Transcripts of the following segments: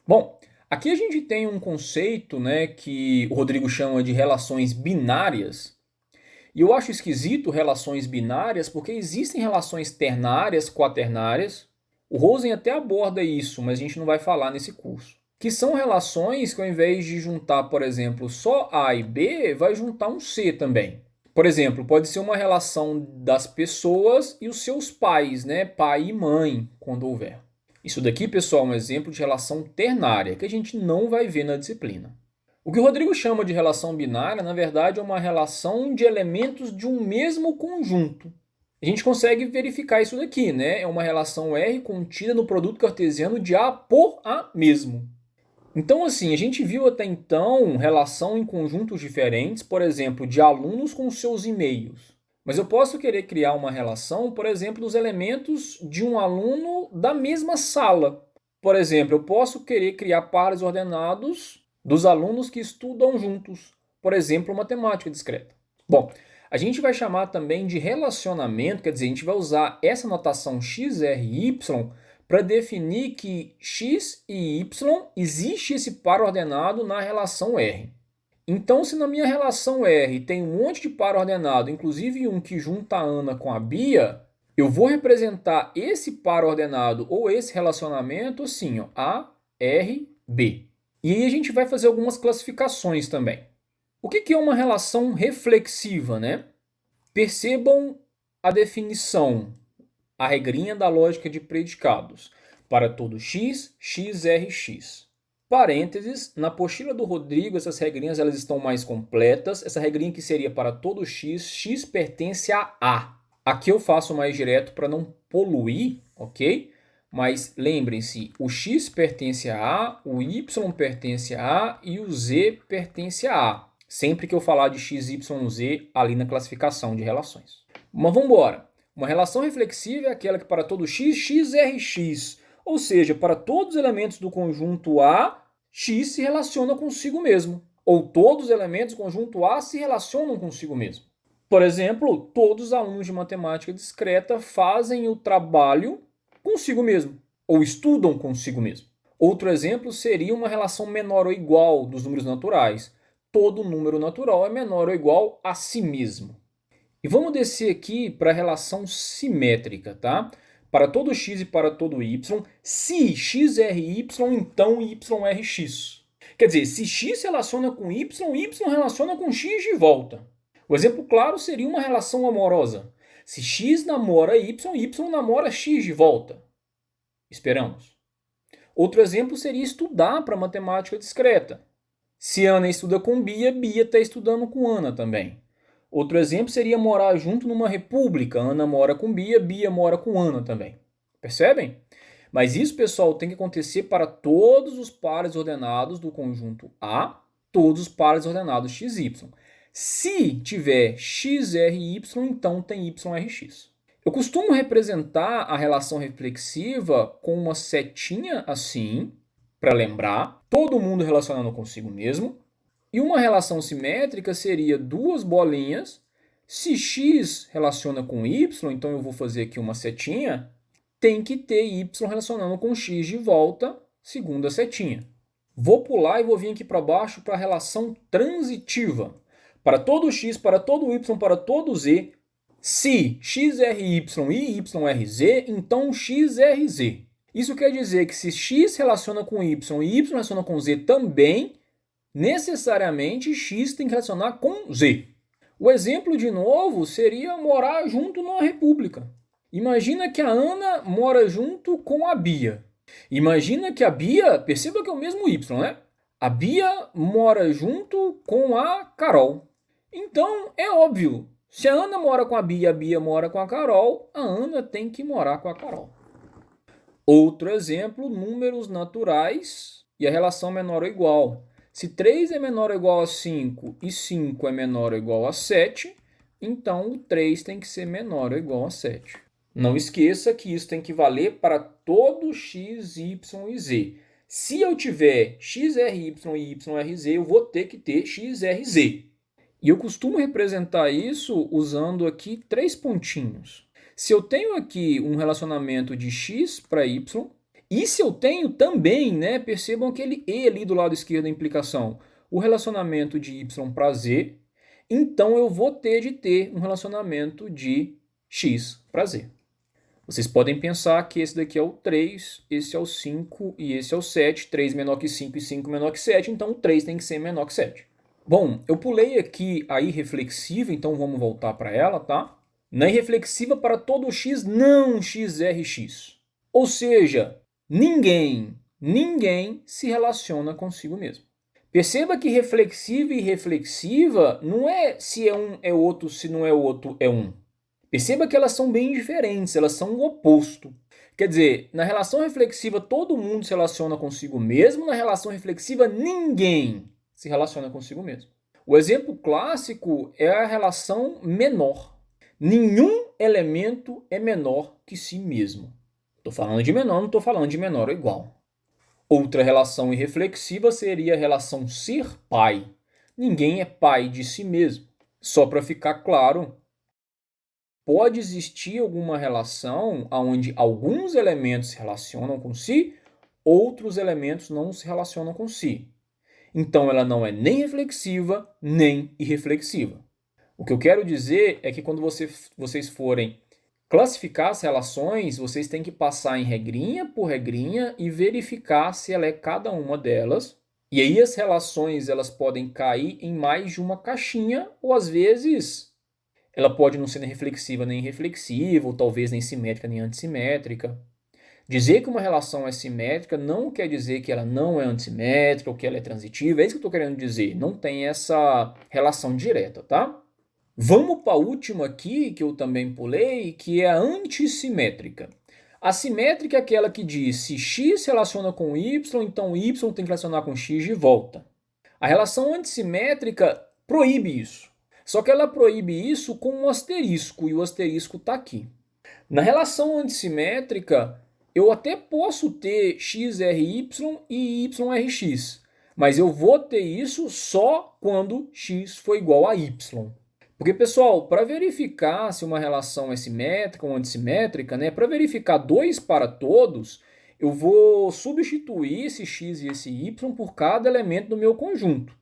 Bom, aqui a gente tem um conceito, né, que o Rodrigo chama de relações binárias. E eu acho esquisito relações binárias porque existem relações ternárias, quaternárias. O Rosen até aborda isso, mas a gente não vai falar nesse curso. Que são relações que ao invés de juntar, por exemplo, só A e B, vai juntar um C também. Por exemplo, pode ser uma relação das pessoas e os seus pais, né? Pai e mãe, quando houver. Isso daqui, pessoal, é um exemplo de relação ternária, que a gente não vai ver na disciplina. O que o Rodrigo chama de relação binária, na verdade, é uma relação de elementos de um mesmo conjunto. A gente consegue verificar isso daqui, né? É uma relação R contida no produto cartesiano de A por A mesmo. Então, assim, a gente viu até então relação em conjuntos diferentes, por exemplo, de alunos com seus e-mails. Mas eu posso querer criar uma relação, por exemplo, dos elementos de um aluno da mesma sala. Por exemplo, eu posso querer criar pares ordenados dos alunos que estudam juntos. Por exemplo, matemática discreta. Bom, a gente vai chamar também de relacionamento, quer dizer, a gente vai usar essa notação XRY para definir que x e y existe esse par ordenado na relação R. Então, se na minha relação R tem um monte de par ordenado, inclusive um que junta a Ana com a Bia, eu vou representar esse par ordenado ou esse relacionamento assim, ó, A, R, B. E aí a gente vai fazer algumas classificações também. O que é uma relação reflexiva, né? Percebam a definição, a regrinha da lógica de predicados. Para todo x, xrx. Parênteses, na apostila do Rodrigo, essas regrinhas elas estão mais completas. Essa regrinha que seria para todo x, x pertence a A. Aqui eu faço mais direto para não poluir, ok? Mas lembrem-se, o x pertence a A, o y pertence a A e o z pertence a A. Sempre que eu falar de x, y, z ali na classificação de relações. Mas vamos embora. Uma relação reflexiva é aquela que para todo x, x é Rx. Ou seja, para todos os elementos do conjunto A, x se relaciona consigo mesmo. Ou todos os elementos do conjunto A se relacionam consigo mesmo. Por exemplo, todos os alunos de matemática discreta fazem o trabalho consigo mesmo. Ou estudam consigo mesmo. Outro exemplo seria uma relação menor ou igual dos números naturais. Todo número natural é menor ou igual a si mesmo. E vamos descer aqui para a relação simétrica, tá? Para todo x e para todo y, se x é ry, então y é rx. Quer dizer, se x se relaciona com y, y relaciona com x de volta. O exemplo claro seria uma relação amorosa. Se x namora y, y namora x de volta. Esperamos. Outro exemplo seria estudar para matemática discreta. Se Ana estuda com Bia, Bia está estudando com Ana também. Outro exemplo seria morar junto numa república. Ana mora com Bia, Bia mora com Ana também. Percebem? Mas isso, pessoal, tem que acontecer para todos os pares ordenados do conjunto A, todos os pares ordenados XY. Se tiver XRY, então tem YRX. Eu costumo representar a relação reflexiva com uma setinha assim, para lembrar, todo mundo relacionando consigo mesmo. E uma relação simétrica seria duas bolinhas. Se x relaciona com y, então eu vou fazer aqui uma setinha, tem que ter y relacionando com x de volta, segunda setinha. Vou pular e vou vir aqui para baixo para a relação transitiva. Para todo x, para todo y, para todo z, se x é ry e y é rz, então x é rz. Isso quer dizer que se x relaciona com y e y relaciona com z também, necessariamente x tem que relacionar com z. O exemplo, de novo, seria morar junto numa república. Imagina que a Ana mora junto com a Bia. Imagina que a Bia, perceba que é o mesmo y, né? A Bia mora junto com a Carol. Então, é óbvio, se a Ana mora com a Bia mora com a Carol, a Ana tem que morar com a Carol. Outro exemplo, números naturais e a relação menor ou igual. Se 3 é menor ou igual a 5 e 5 é menor ou igual a 7, então o 3 tem que ser menor ou igual a 7. Não esqueça que isso tem que valer para todo x, y e z. Se eu tiver xry e yrz, eu vou ter que ter xrz. E eu costumo representar isso usando aqui 3 pontinhos. Se eu tenho aqui um relacionamento de x para y E se eu tenho também, né, percebam aquele E ali do lado esquerdo da implicação, o relacionamento de y para z, então eu vou ter de ter um relacionamento de x para z. Vocês podem pensar que esse daqui é o 3, esse é o 5 e esse é o 7. 3 menor que 5 e 5 menor que 7, então o 3 tem que ser menor que 7. Bom, eu pulei aqui a irreflexiva, então vamos voltar para ela, tá? Na irreflexiva, para todo x, não xrx. Ou seja, ninguém se relaciona consigo mesmo. Perceba que reflexiva e reflexiva não é se é um é outro, se não é outro é um. Perceba que elas são bem diferentes, elas são o oposto. Quer dizer, na relação reflexiva todo mundo se relaciona consigo mesmo, na relação reflexiva ninguém se relaciona consigo mesmo. O exemplo clássico é a relação menor. Nenhum elemento é menor que si mesmo. Estou falando de menor, não estou falando de menor ou igual. Outra relação irreflexiva seria a relação ser pai. Ninguém é pai de si mesmo. Só para ficar claro, pode existir alguma relação onde alguns elementos se relacionam com si, outros elementos não se relacionam com si. Então ela não é nem reflexiva, nem irreflexiva. O que eu quero dizer é que quando vocês forem classificar as relações, vocês têm que passar em regrinha por regrinha e verificar se ela é cada uma delas. E aí as relações elas podem cair em mais de uma caixinha, ou às vezes ela pode não ser nem reflexiva nem irreflexiva, ou talvez nem simétrica nem antissimétrica. Dizer que uma relação é simétrica não quer dizer que ela não é antissimétrica ou que ela é transitiva, é isso que eu estou querendo dizer. Não tem essa relação direta, tá? Vamos para a última aqui, que eu também pulei, que é a antissimétrica. A simétrica é aquela que diz se x se relaciona com y, então y tem que relacionar com x de volta. A relação antissimétrica proíbe isso. Só que ela proíbe isso com um asterisco, e o asterisco está aqui. Na relação antissimétrica, eu até posso ter xry e yrx, mas eu vou ter isso só quando x for igual a y. Porque, pessoal, para verificar se uma relação é simétrica ou antissimétrica, né, para verificar 2 para todos, eu vou substituir esse x e esse y por cada elemento do meu conjunto.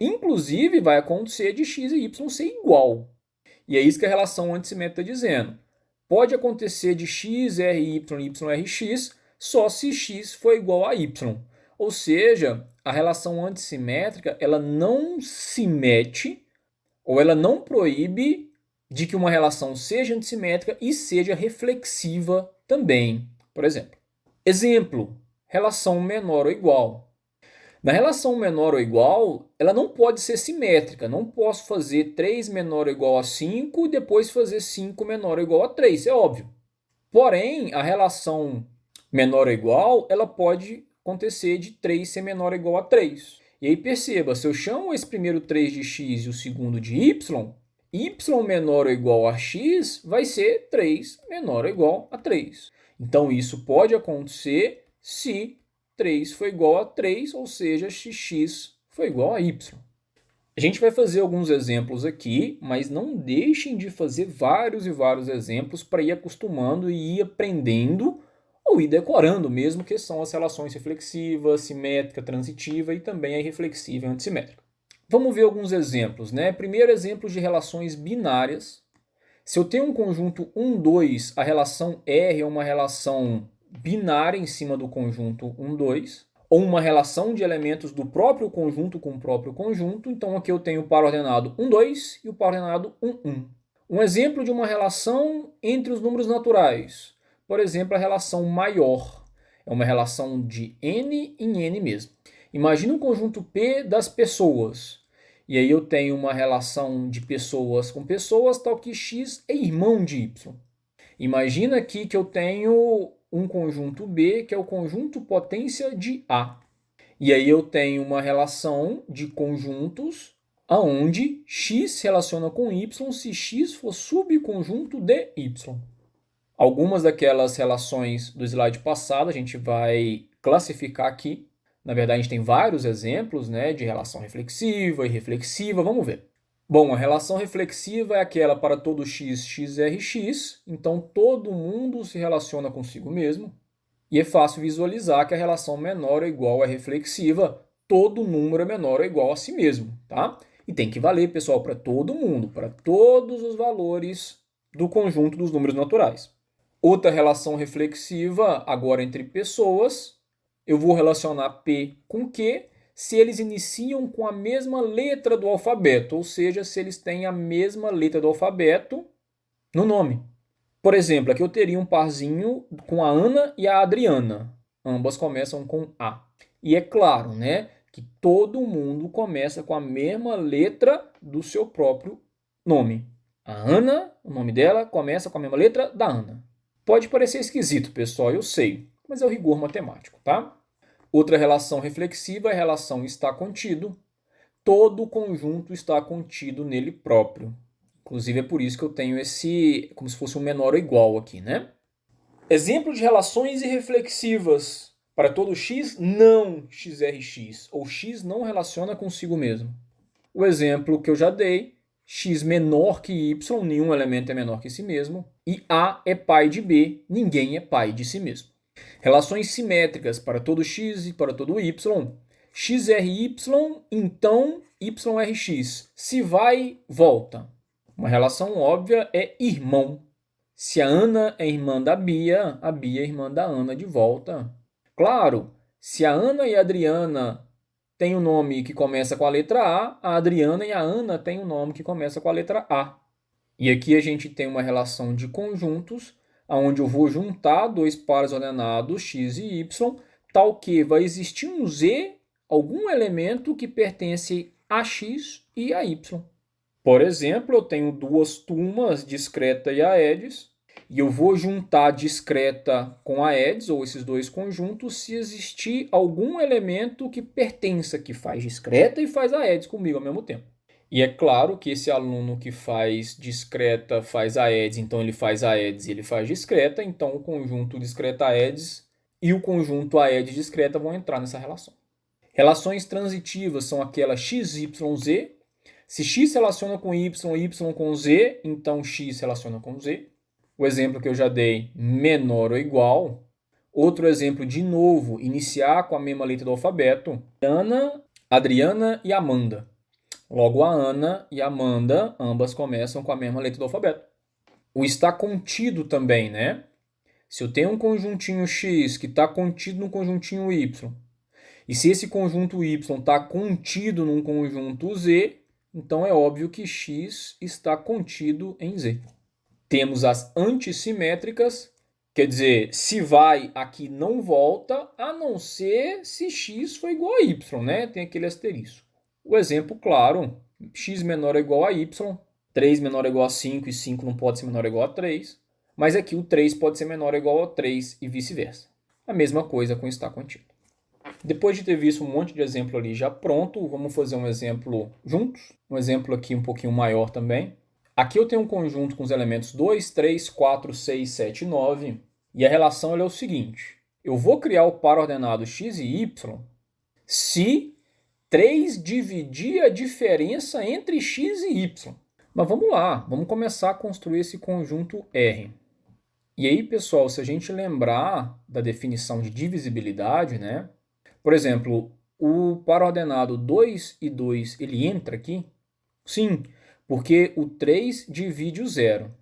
Inclusive, vai acontecer de x e y ser igual. E é isso que a relação antissimétrica está dizendo. Pode acontecer de x, ry, y, rx, só se x for igual a y. Ou seja, a relação antissimétrica ela não se mete ou ela não proíbe de que uma relação seja antissimétrica e seja reflexiva também. Por exemplo, relação menor ou igual. Na relação menor ou igual, ela não pode ser simétrica. Não posso fazer 3 menor ou igual a 5 e depois fazer 5 menor ou igual a 3, é óbvio. Porém, a relação menor ou igual, ela pode acontecer de 3 ser menor ou igual a 3. E aí perceba, se eu chamo esse primeiro 3 de x e o segundo de y, y menor ou igual a x vai ser 3 menor ou igual a 3. Então isso pode acontecer se 3 for igual a 3, ou seja, xx foi igual a y. A gente vai fazer alguns exemplos aqui, mas não deixem de fazer vários e vários exemplos para ir acostumando e ir aprendendo ou ir decorando mesmo, que são as relações reflexiva, simétrica, transitiva e também a irreflexiva e antissimétrica. Vamos ver alguns exemplos, né? Primeiro, exemplos de relações binárias. Se eu tenho um conjunto 1, 2, a relação R é uma relação binária em cima do conjunto 1, 2, ou uma relação de elementos do próprio conjunto com o próprio conjunto. Então aqui eu tenho o par ordenado 1, 2 e o par ordenado 1, 1. Um exemplo de uma relação entre os números naturais. Por exemplo, a relação maior. É uma relação de n em n mesmo. Imagina um conjunto P das pessoas. E aí eu tenho uma relação de pessoas com pessoas, tal que x é irmão de y. Imagina aqui que eu tenho um conjunto B, que é o conjunto potência de A. E aí eu tenho uma relação de conjuntos onde x se relaciona com y se x for subconjunto de y. Algumas daquelas relações do slide passado a gente vai classificar aqui. Na verdade, a gente tem vários exemplos, né, de relação reflexiva e reflexiva. Vamos ver. Bom, a relação reflexiva é aquela para todo x, x é rx. Então, todo mundo se relaciona consigo mesmo. E é fácil visualizar que a relação menor ou igual é reflexiva, todo número é menor ou igual a si mesmo, tá? E tem que valer, pessoal, para todo mundo, para todos os valores do conjunto dos números naturais. Outra relação reflexiva, agora entre pessoas, eu vou relacionar P com Q se eles iniciam com a mesma letra do alfabeto, ou seja, se eles têm a mesma letra do alfabeto no nome. Por exemplo, aqui eu teria um parzinho com a Ana e a Adriana. Ambas começam com A. E é claro, né, que todo mundo começa com a mesma letra do seu próprio nome. A Ana, o nome dela, começa com a mesma letra da Ana. Pode parecer esquisito, pessoal, eu sei, mas é o rigor matemático, tá? Outra relação reflexiva é a relação está contido. Todo o conjunto está contido nele próprio. Inclusive é por isso que eu tenho esse, como se fosse um menor ou igual aqui, né? Exemplo de relações irreflexivas. Para todo x, não xrx, ou x não relaciona consigo mesmo. O exemplo que eu já dei, x menor que y, nenhum elemento é menor que si mesmo, e A é pai de B, ninguém é pai de si mesmo. Relações simétricas para todo x e para todo y, xry, então yrx. Se vai, volta. Uma relação óbvia é irmão. Se a Ana é irmã da Bia, a Bia é irmã da Ana de volta. Claro, se a Ana e a Adriana têm um nome que começa com a letra a Adriana e a Ana têm um nome que começa com a letra A. E aqui a gente tem uma relação de conjuntos, onde eu vou juntar dois pares ordenados x e y, tal que vai existir um z, algum elemento que pertence a x e a y. Por exemplo, eu tenho duas turmas, discreta e aedes, e eu vou juntar discreta com aedes, ou esses dois conjuntos, se existir algum elemento que pertença, que faz discreta e faz aedes comigo ao mesmo tempo. E é claro que esse aluno que faz discreta faz aedes, então ele faz aedes e ele faz discreta, então o conjunto discreta-aedes e o conjunto aedes-discreta vão entrar nessa relação. Relações transitivas são aquelas x, y, z. Se x se relaciona com y, y com z, então x se relaciona com z. O exemplo que eu já dei, menor ou igual. Outro exemplo, de novo, iniciar com a mesma letra do alfabeto. Ana, Adriana e Amanda. Logo, a Ana e a Amanda, ambas começam com a mesma letra do alfabeto. O está contido também, né? Se eu tenho um conjuntinho x que está contido no conjuntinho y, e se esse conjunto y está contido num conjunto z, então é óbvio que x está contido em z. Temos as antissimétricas, quer dizer, se vai aqui não volta, a não ser se x for igual a y, né? Tem aquele asterisco. O exemplo claro, x menor ou igual a y, 3 menor ou igual a 5 e 5 não pode ser menor ou igual a 3, mas aqui o 3 pode ser menor ou igual a 3 e vice-versa. A mesma coisa com está contido. Depois de ter visto um monte de exemplo ali já pronto, vamos fazer um exemplo juntos. Um exemplo aqui um pouquinho maior também. Aqui eu tenho um conjunto com os elementos 2, 3, 4, 6, 7 e 9. E a relação é o seguinte. Eu vou criar o par ordenado x e y se 3 dividir a diferença entre x e y. Mas vamos lá, vamos começar a construir esse conjunto R. E aí, pessoal, se a gente lembrar da definição de divisibilidade, né? Por exemplo, o par ordenado 2 e 2, ele entra aqui? Sim, porque o 3 divide o 0.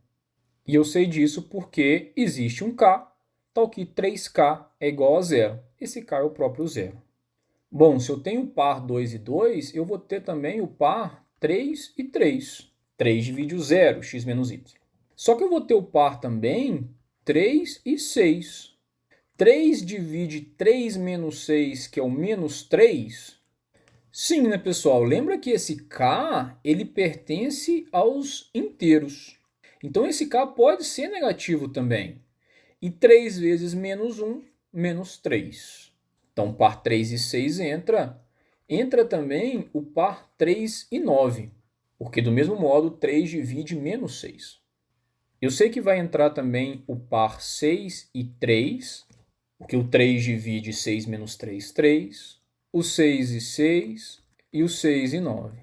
E eu sei disso porque existe um K, tal que 3K é igual a 0. Esse K é o próprio 0. Bom, se eu tenho o par 2 e 2, eu vou ter também o par 3 e 3. 3 divide o 0, x menos y. Só que eu vou ter o par também 3 e 6. 3 divide 3 menos 6, que é o menos 3. Sim, né, pessoal? Lembra que esse K, ele pertence aos inteiros. Então, esse K pode ser negativo também. E 3 vezes menos 1, menos 3. Então, par 3 e 6 entra. Entra também o par 3 e 9. Porque, do mesmo modo, 3 divide menos 6. Eu sei que vai entrar também o par 6 e 3, porque o 3 divide 6 menos 3, 3. O 6 e 6 e o 6 e 9.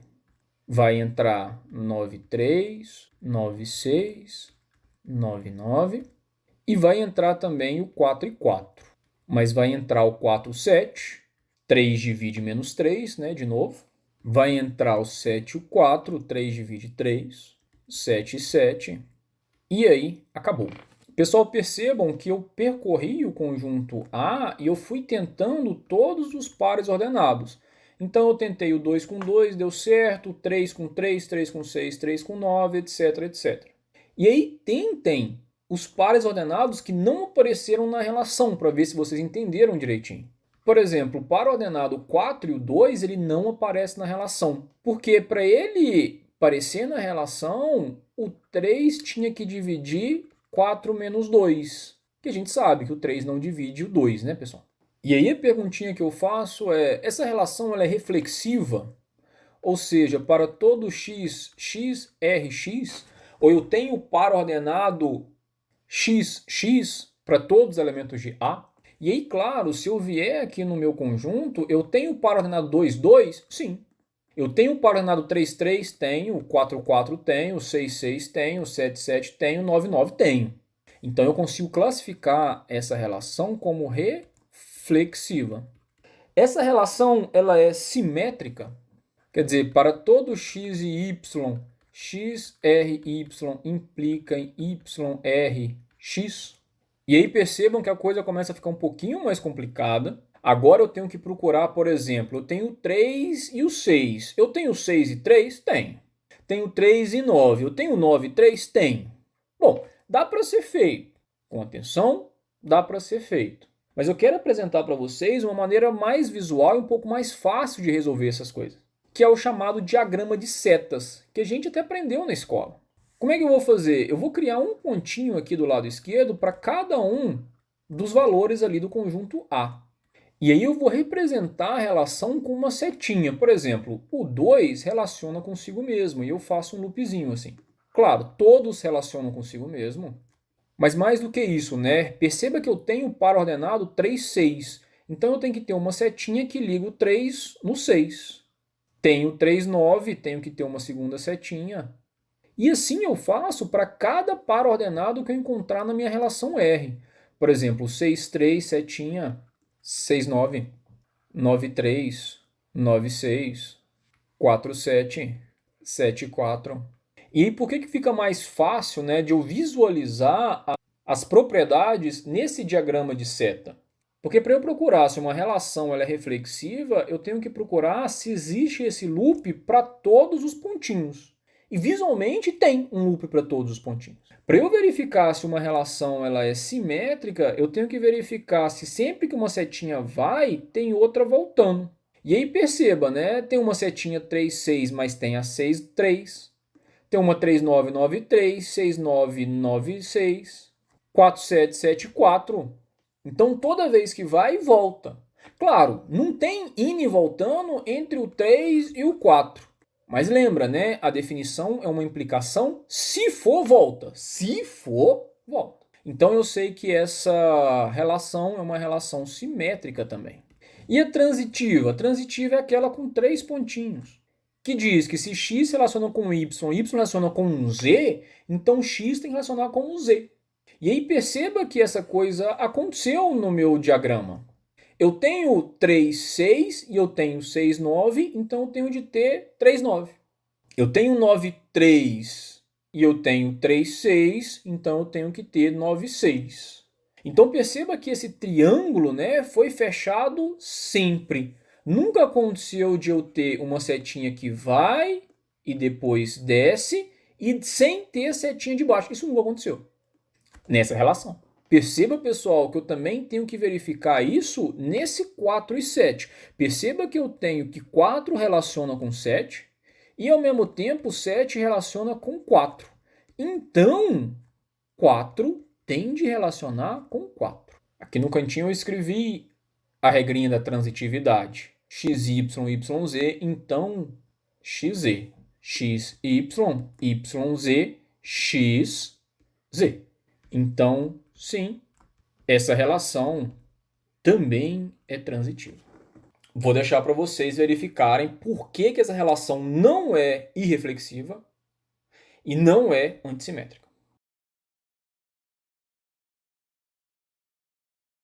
Vai entrar 9 e 3, 9 e 6, 9 e 9. E vai entrar também o 4 e 4. mas vai entrar o 4, 7. 3 divide menos 3, né, de novo. Vai entrar o 7 e o 4, 3 divide 3, 7 e 7. E aí, acabou. Pessoal, percebam que eu percorri o conjunto A e eu fui tentando todos os pares ordenados. Então, eu tentei o 2 com 2, deu certo, 3 com 3, 3 com 6, 3 com 9, etc, etc. E aí, tentem os pares ordenados que não apareceram na relação, para ver se vocês entenderam direitinho. Por exemplo, o par ordenado 4 e o 2, ele não aparece na relação. Porque para ele aparecer na relação, o 3 tinha que dividir 4 menos 2. Que a gente sabe que o 3 não divide o 2, né, pessoal? E aí a perguntinha que eu faço é, essa relação ela é reflexiva? Ou seja, para todo x, x, rx, ou eu tenho o par ordenado x, x para todos os elementos de A? E aí, claro, se eu vier aqui no meu conjunto, eu tenho o par ordenado 2, 2? Sim. Eu tenho o par ordenado 3, 3? Tenho. 4, 4? Tenho. 6, 6? Tenho. 7, 7? Tenho. 9, 9? Tenho. Então eu consigo classificar essa relação como reflexiva. Essa relação ela é simétrica, quer dizer, para todo x e y, x, r, y implica em y, r, x. E aí percebam que a coisa começa a ficar um pouquinho mais complicada. Agora eu tenho que procurar, por exemplo, eu tenho 3 e o 6. Eu tenho 6 e 3? Tenho. Tenho 3 e 9. Eu tenho 9 e 3? Tenho. Bom, dá para ser feito. Com atenção, dá para ser feito. Mas eu quero apresentar para vocês uma maneira mais visual e um pouco mais fácil de resolver essas coisas, que é o chamado diagrama de setas, que a gente até aprendeu na escola. Como é que eu vou fazer? Eu vou criar um pontinho aqui do lado esquerdo para cada um dos valores ali do conjunto A. E aí eu vou representar a relação com uma setinha. Por exemplo, o 2 relaciona consigo mesmo e eu faço um loopzinho assim. Claro, todos relacionam consigo mesmo, mas mais do que isso, né? Perceba que eu tenho par ordenado 3, 6. Então eu tenho que ter uma setinha que liga o 3 no 6. Tenho 3, 9, tenho que ter uma segunda setinha. E assim eu faço para cada par ordenado que eu encontrar na minha relação R. Por exemplo, 6, 3, setinha, 6, 9, 9, 3, 9, 6, 4, 7, 7, 4. E por que fica mais fácil, né, de eu visualizar as propriedades nesse diagrama de seta? Porque para eu procurar se uma relação ela é reflexiva, eu tenho que procurar se existe esse loop para todos os pontinhos. E visualmente tem um loop para todos os pontinhos. Para eu verificar se uma relação ela é simétrica, eu tenho que verificar se sempre que uma setinha vai, tem outra voltando. E aí perceba, né? Tem uma setinha 3, 6, mas tem a 6, 3. Tem uma 3, 9, 9, 3, 6, 9, 9, 6, 4, 7, 7, 4. Então toda vez que vai, volta. Claro, não tem indo e voltando entre o 3 e o 4. Mas lembra, né? A definição é uma implicação se for, volta. Se for, volta. Então eu sei que essa relação é uma relação simétrica também. E a transitiva? A transitiva é aquela com 3 pontinhos, que diz que se x se relaciona com y, y relaciona com um z, então x tem que relacionar com um z. E aí perceba que essa coisa aconteceu no meu diagrama. Eu tenho 3, 6 e eu tenho 6, 9, então eu tenho de ter 3, 9. Eu tenho 9, 3 e eu tenho 3, 6, então eu tenho que ter 9, 6. Então perceba que esse triângulo, né, foi fechado sempre. Nunca aconteceu de eu ter uma setinha que vai e depois desce e sem ter a setinha de baixo. Isso nunca aconteceu nessa relação. Perceba, pessoal, que eu também tenho que verificar isso nesse 4 e 7. Perceba que eu tenho que 4 relaciona com 7 e, ao mesmo tempo, 7 relaciona com 4. Então, 4 tem de relacionar com 4. Aqui no cantinho eu escrevi a regrinha da transitividade. X, Y, Y, Z, então XZ. X, Y, Y, Z, X, Z. Então, sim, essa relação também é transitiva. Vou deixar para vocês verificarem por que essa relação não é irreflexiva e não é antissimétrica.